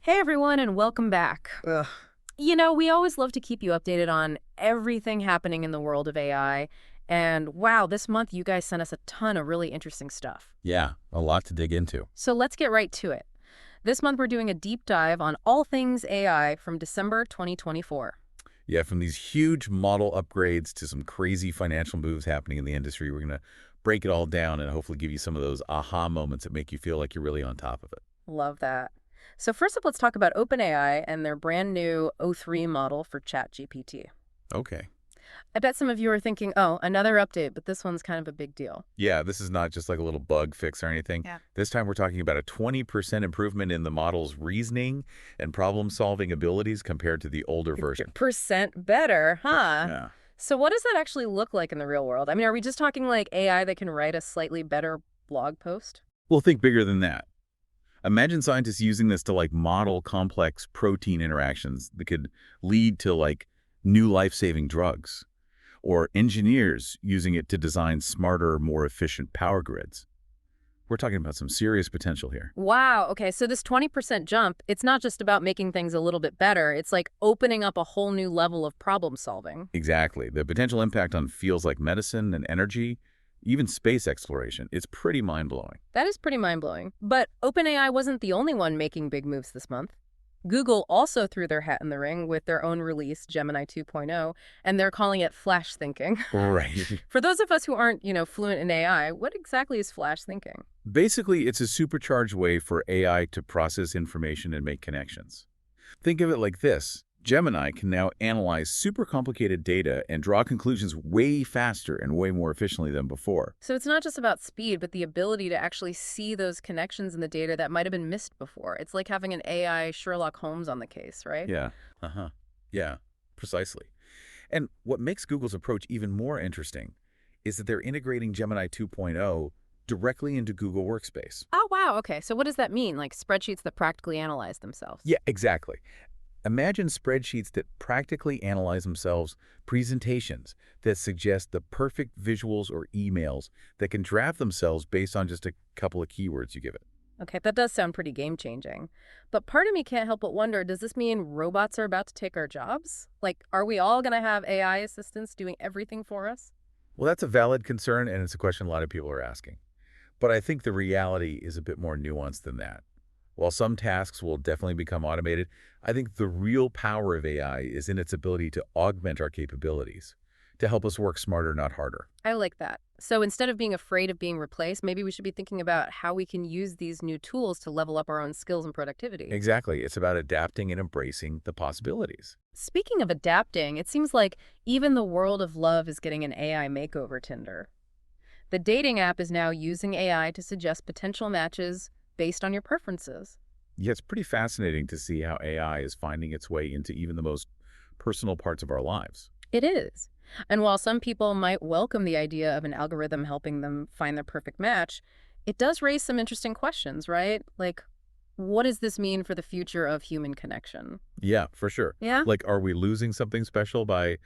Hey everyone, and welcome back. Ugh. We always love to keep you updated on everything happening in the world of AI. And wow, this month you guys sent us a ton of really interesting stuff. Yeah, a lot to dig into. So let's get right to it. This month we're doing a deep dive on all things AI from December 2024. Yeah, from these huge model upgrades to some crazy financial moves happening in the industry, we're going to break it all down and hopefully give you some of those aha moments that make you feel like you're really on top of it. Love that. So first up, let's talk about OpenAI and their brand new O3 model for ChatGPT. Okay. I bet some of you are thinking, oh, another update, but this one's kind of a big deal. Yeah, this is not just like a little bug fix or anything. Yeah. This time we're talking about a 20% improvement in the model's reasoning and problem-solving abilities compared to the older version. Percent better, huh? Yeah. So what does that actually look like in the real world? I mean, are we just talking like AI that can write a slightly better blog post? We'll think bigger than that. Imagine scientists using this to model complex protein interactions that could lead to new life-saving drugs, or engineers using it to design smarter, more efficient power grids. We're talking about some serious potential here. Wow, okay, so this 20% jump, it's not just about making things a little bit better. It's like opening up a whole new level of problem solving. Exactly. The potential impact on fields like medicine and energy, even space exploration, it's pretty mind-blowing. That is pretty mind-blowing. But OpenAI wasn't the only one making big moves this month. Google also threw their hat in the ring with their own release, Gemini 2.0, and they're calling it flash thinking. Right. For those of us who aren't, fluent in AI, what exactly is flash thinking? Basically, it's a supercharged way for AI to process information and make connections. Think of it like this. Gemini can now analyze super complicated data and draw conclusions way faster and way more efficiently than before. So it's not just about speed, but the ability to actually see those connections in the data that might have been missed before. It's like having an AI Sherlock Holmes on the case, right? Yeah. Uh-huh. Yeah, precisely. And what makes Google's approach even more interesting is that they're integrating Gemini 2.0 directly into Google Workspace. Oh, wow. Okay. So what does that mean? Like spreadsheets that practically analyze themselves? Yeah, exactly. Imagine spreadsheets that practically analyze themselves, presentations that suggest the perfect visuals or emails that can draft themselves based on just a couple of keywords you give it. Okay, that does sound pretty game-changing. But part of me can't help but wonder, does this mean robots are about to take our jobs? Like, are we all going to have AI assistants doing everything for us? Well, that's a valid concern, and it's a question a lot of people are asking. But I think the reality is a bit more nuanced than that. While some tasks will definitely become automated, I think the real power of AI is in its ability to augment our capabilities, to help us work smarter, not harder. I like that. So instead of being afraid of being replaced, maybe we should be thinking about how we can use these new tools to level up our own skills and productivity. Exactly. It's about adapting and embracing the possibilities. Speaking of adapting, it seems like even the world of love is getting an AI makeover Tinder. The dating app is now using AI to suggest potential matches based on your preferences. Yeah, it's pretty fascinating to see how AI is finding its way into even the most personal parts of our lives. It is. And while some people might welcome the idea of an algorithm helping them find their perfect match, it does raise some interesting questions, right? Like, what does this mean for the future of human connection? Yeah, for sure. Yeah? Are we losing something special by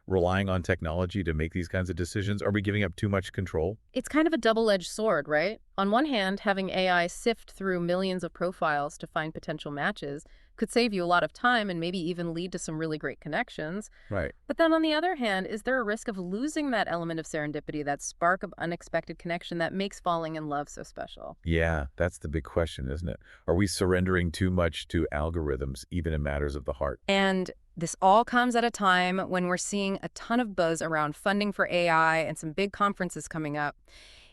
relying on technology to make these kinds of decisions? Are we giving up too much control? It's kind of a double-edged sword, right? On one hand, having AI sift through millions of profiles to find potential matches could save you a lot of time and maybe even lead to some really great connections. Right. But then on the other hand, is there a risk of losing that element of serendipity, that spark of unexpected connection that makes falling in love so special? Yeah, that's the big question, isn't it? Are we surrendering too much to algorithms, even in matters of the heart? And this all comes at a time when we're seeing a ton of buzz around funding for AI and some big conferences coming up.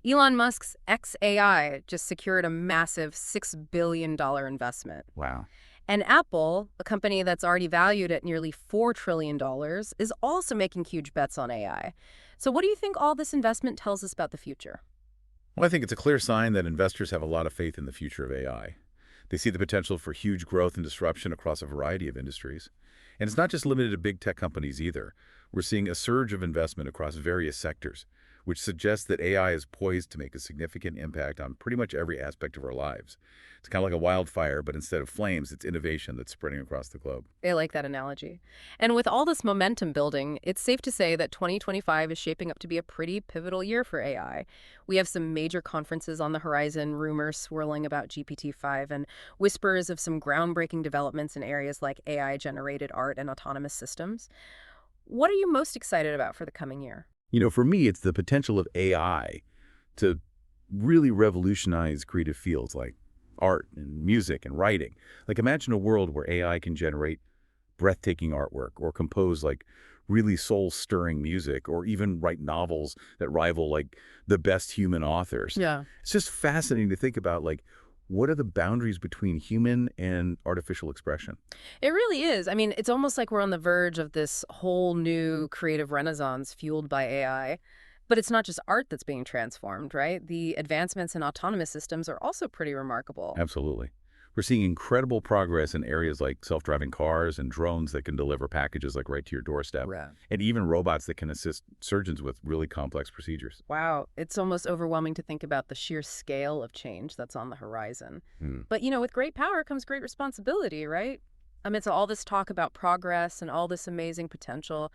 Elon Musk's xAI just secured a massive $6 billion investment. Wow. And Apple, a company that's already valued at nearly $4 trillion, is also making huge bets on AI. So what do you think all this investment tells us about the future? Well, I think it's a clear sign that investors have a lot of faith in the future of AI. They see the potential for huge growth and disruption across a variety of industries. And it's not just limited to big tech companies either. We're seeing a surge of investment across various sectors, which suggests that AI is poised to make a significant impact on pretty much every aspect of our lives. It's kind of like a wildfire, but instead of flames, it's innovation that's spreading across the globe. I like that analogy. And with all this momentum building, it's safe to say that 2025 is shaping up to be a pretty pivotal year for AI. We have some major conferences on the horizon, rumors swirling about GPT-5, and whispers of some groundbreaking developments in areas like AI-generated art and autonomous systems. What are you most excited about for the coming year? For me, it's the potential of AI to really revolutionize creative fields like art and music and writing. Like imagine a world where AI can generate breathtaking artwork or compose like really soul-stirring music or even write novels that rival like the best human authors. Yeah. It's just fascinating to think about like what are the boundaries between human and artificial expression? It really is. I mean, it's almost like we're on the verge of this whole new creative renaissance fueled by AI. But it's not just art that's being transformed, right? The advancements in autonomous systems are also pretty remarkable. Absolutely. We're seeing incredible progress in areas like self-driving cars and drones that can deliver packages like right to your doorstep, Right. and even robots that can assist surgeons with really complex procedures. Wow, it's almost overwhelming to think about the sheer scale of change that's on the horizon. Hmm. But, with great power comes great responsibility, right? Amidst all this talk about progress and all this amazing potential,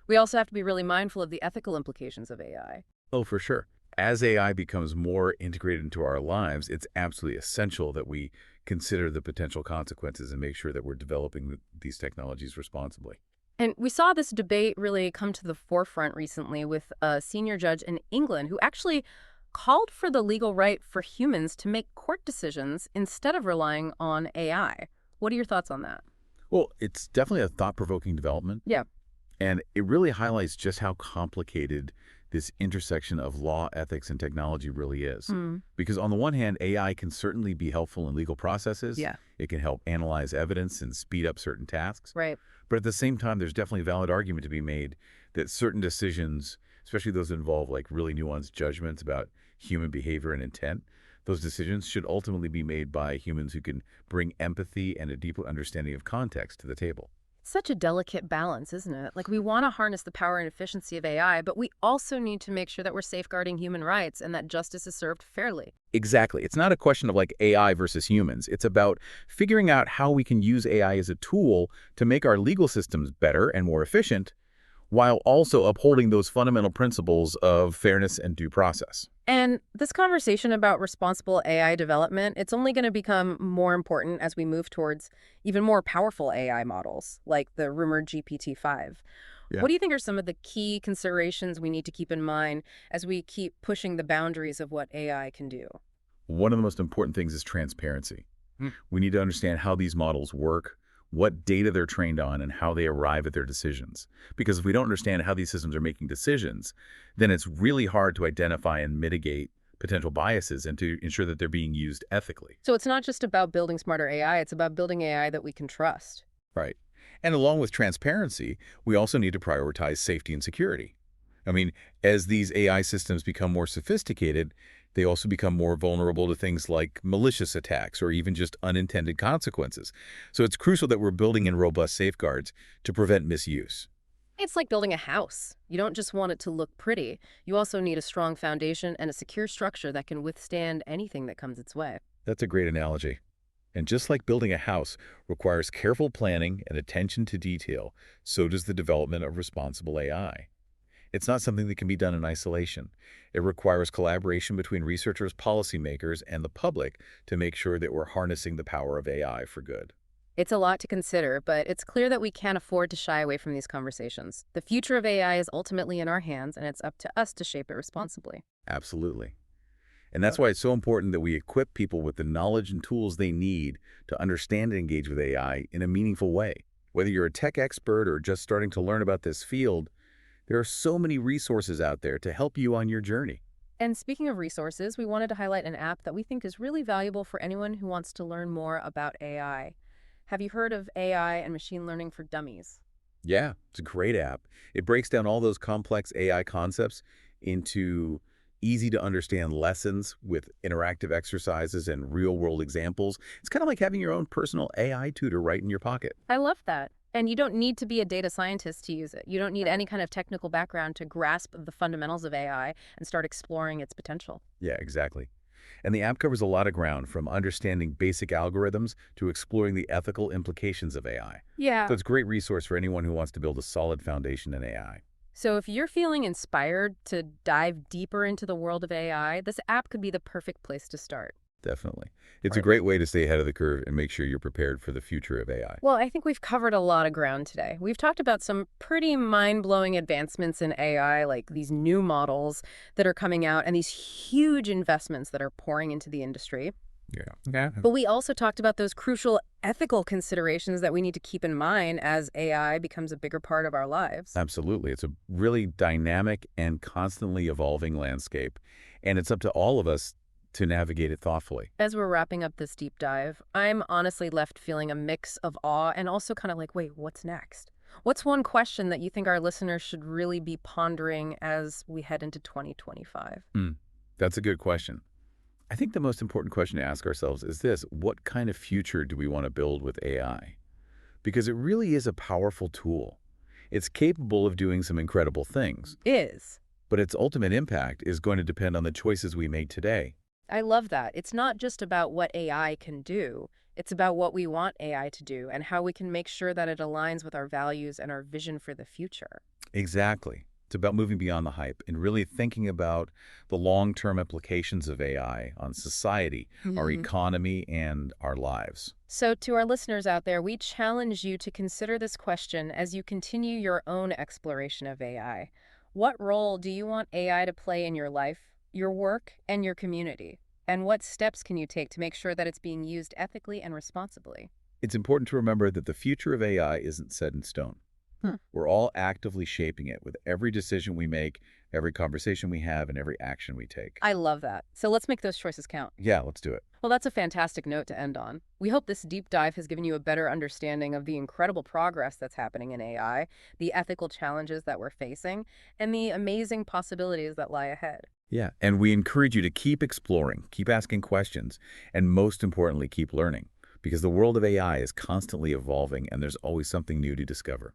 we also have to be really mindful of the ethical implications of AI. Oh, for sure. As AI becomes more integrated into our lives, it's absolutely essential that we consider the potential consequences and make sure that we're developing these technologies responsibly. And we saw this debate really come to the forefront recently with a senior judge in England who actually called for the legal right for humans to make court decisions instead of relying on AI. What are your thoughts on that? Well, it's definitely a thought-provoking development. Yeah. And it really highlights just how complicated this intersection of law, ethics, and technology really is. Mm. Because on the one hand, AI can certainly be helpful in legal processes. Yeah. It can help analyze evidence and speed up certain tasks. Right. But at the same time, there's definitely a valid argument to be made that certain decisions, especially those that involve like really nuanced judgments about human behavior and intent, those decisions should ultimately be made by humans who can bring empathy and a deeper understanding of context to the table. Such a delicate balance, isn't it? Like, we want to harness the power and efficiency of AI, but we also need to make sure that we're safeguarding human rights and that justice is served fairly. Exactly. It's not a question of like AI versus humans. It's about figuring out how we can use AI as a tool to make our legal systems better and more efficient while also upholding those fundamental principles of fairness and due process. And this conversation about responsible AI development, it's only going to become more important as we move towards even more powerful AI models, like the rumored GPT-5. Yeah. What do you think are some of the key considerations we need to keep in mind as we keep pushing the boundaries of what AI can do? One of the most important things is transparency. We need to understand how these models work, what data they're trained on, and how they arrive at their decisions. Because if we don't understand how these systems are making decisions, then it's really hard to identify and mitigate potential biases and to ensure that they're being used ethically. So it's not just about building smarter AI, it's about building AI that we can trust. Right. And along with transparency, we also need to prioritize safety and security. I mean, as these AI systems become more sophisticated, they also become more vulnerable to things like malicious attacks or even just unintended consequences. So it's crucial that we're building in robust safeguards to prevent misuse. It's like building a house. You don't just want it to look pretty. You also need a strong foundation and a secure structure that can withstand anything that comes its way. That's a great analogy. And just like building a house requires careful planning and attention to detail, so does the development of responsible AI. It's not something that can be done in isolation. It requires collaboration between researchers, policymakers, and the public to make sure that we're harnessing the power of AI for good. It's a lot to consider, but it's clear that we can't afford to shy away from these conversations. The future of AI is ultimately in our hands, and it's up to us to shape it responsibly. Absolutely. And that's why it's so important that we equip people with the knowledge and tools they need to understand and engage with AI in a meaningful way. Whether you're a tech expert or just starting to learn about this field, there are so many resources out there to help you on your journey. And speaking of resources, we wanted to highlight an app that we think is really valuable for anyone who wants to learn more about AI. Have you heard of AI and Machine Learning for Dummies? Yeah, it's a great app. It breaks down all those complex AI concepts into easy to understand lessons with interactive exercises and real world examples. It's kind of like having your own personal AI tutor right in your pocket. I love that. And you don't need to be a data scientist to use it. You don't need any kind of technical background to grasp the fundamentals of AI and start exploring its potential. Yeah, exactly. And the app covers a lot of ground, from understanding basic algorithms to exploring the ethical implications of AI. So Yeah. it's a great resource for anyone who wants to build a solid foundation in AI. So if you're feeling inspired to dive deeper into the world of AI, this app could be the perfect place to start. Definitely. It's a Right. great way to stay ahead of the curve and make sure you're prepared for the future of AI. Well, I think we've covered a lot of ground today. We've talked about some pretty mind-blowing advancements in AI, like these new models that are coming out and these huge investments that are pouring into the industry. Yeah. Yeah. But we also talked about those crucial ethical considerations that we need to keep in mind as AI becomes a bigger part of our lives. Absolutely. It's a really dynamic and constantly evolving landscape, and it's up to all of us to navigate it thoughtfully. As we're wrapping up this deep dive, I'm honestly left feeling a mix of awe and also kind of like, wait, what's next? What's one question that you think our listeners should really be pondering as we head into 2025? Hmm. That's a good question. I think the most important question to ask ourselves is this: what kind of future do we want to build with AI? Because it really is a powerful tool. It's capable of doing some incredible things, Is. but its ultimate impact is going to depend on the choices we make today. I love that. It's not just about what AI can do, it's about what we want AI to do and how we can make sure that it aligns with our values and our vision for the future. Exactly. It's about moving beyond the hype and really thinking about the long-term implications of AI on society, our economy, and our lives. So, to our listeners out there, we challenge you to consider this question as you continue your own exploration of AI. What role do you want AI to play in your life, your work, and your community? And what steps can you take to make sure that it's being used ethically and responsibly? It's important to remember that the future of AI isn't set in stone. Hmm. We're all actively shaping it with every decision we make, every conversation we have, and every action we take. I love that. So, let's make those choices count. Yeah, let's do it. Well, that's a fantastic note to end on. We hope this deep dive has given you a better understanding of the incredible progress that's happening in AI, the ethical challenges that we're facing, and the amazing possibilities that lie ahead. Yeah, and we encourage you to keep exploring, keep asking questions, and most importantly, keep learning, because the world of AI is constantly evolving and there's always something new to discover.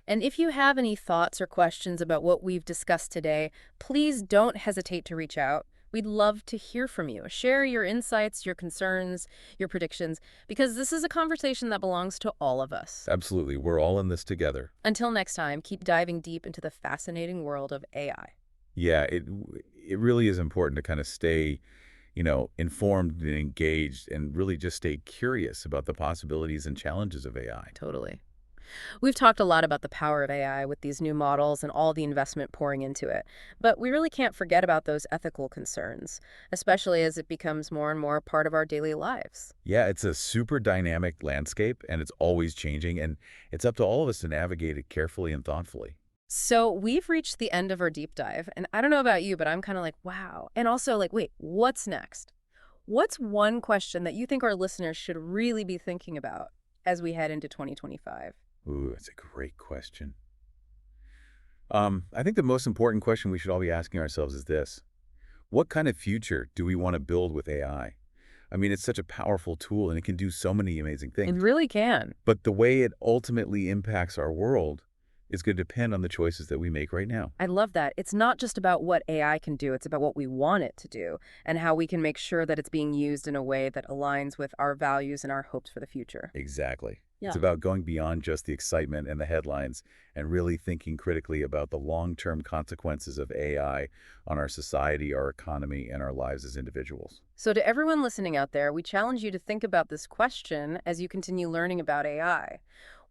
And if you have any thoughts or questions about what we've discussed today, please don't hesitate to reach out. We'd love to hear from you. Share your insights, your concerns, your predictions, because this is a conversation that belongs to all of us. Absolutely, we're all in this together. Until next time, keep diving deep into the fascinating world of AI. Yeah, it really is important to kind of stay, informed and engaged and really just stay curious about the possibilities and challenges of AI. Totally. We've talked a lot about the power of AI with these new models and all the investment pouring into it, but we really can't forget about those ethical concerns, especially as it becomes more and more a part of our daily lives. Yeah, it's a super dynamic landscape and it's always changing, and it's up to all of us to navigate it carefully and thoughtfully. So we've reached the end of our deep dive, and I don't know about you, but I'm kind of like, wow. And also like, wait, what's next? What's one question that you think our listeners should really be thinking about as we head into 2025? Ooh, that's a great question. I think the most important question we should all be asking ourselves is this: what kind of future do we want to build with AI? I mean, it's such a powerful tool and it can do so many amazing It things. really can. But the way it ultimately impacts our world is going to depend on the choices that we make right now. I love that. It's not just about what AI can do, it's about what we want it to do and how we can make sure that it's being used in a way that aligns with our values and our hopes for the future. Exactly. It's Yeah. about going beyond just the excitement and the headlines and really thinking critically about the long-term consequences of AI on our society, our economy, and our lives as individuals. So, to everyone listening out there, we challenge you to think about this question as you continue learning about AI.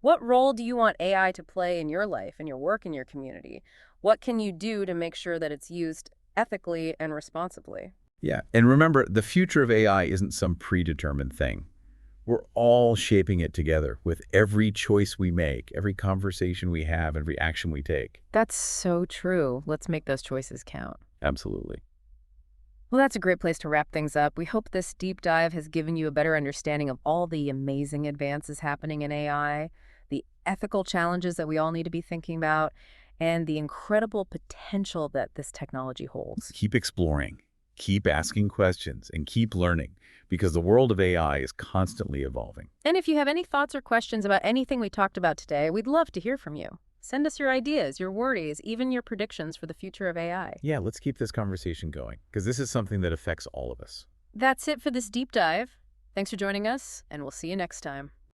What role do you want AI to play in your life, in your work, in your community? What can you do to make sure that it's used ethically and responsibly? Yeah, and remember, the future of AI isn't some predetermined thing. We're all shaping it together with every choice we make, every conversation we have, every action we take. That's so true. Let's make those choices count. Absolutely. Well, that's a great place to wrap things up. We hope this deep dive has given you a better understanding of all the amazing advances happening in AI, the ethical challenges that we all need to be thinking about, and the incredible potential that this technology holds. Keep exploring, Keep asking questions and keep learning because the world of AI is constantly evolving. And if you have any thoughts or questions about anything we talked about today, we'd love to hear from you. Send us your ideas, your worries, even your predictions for the future of AI. Yeah, let's keep this conversation going because this is something that affects all of us. That's it for this deep dive. Thanks for joining us, and we'll see you next time.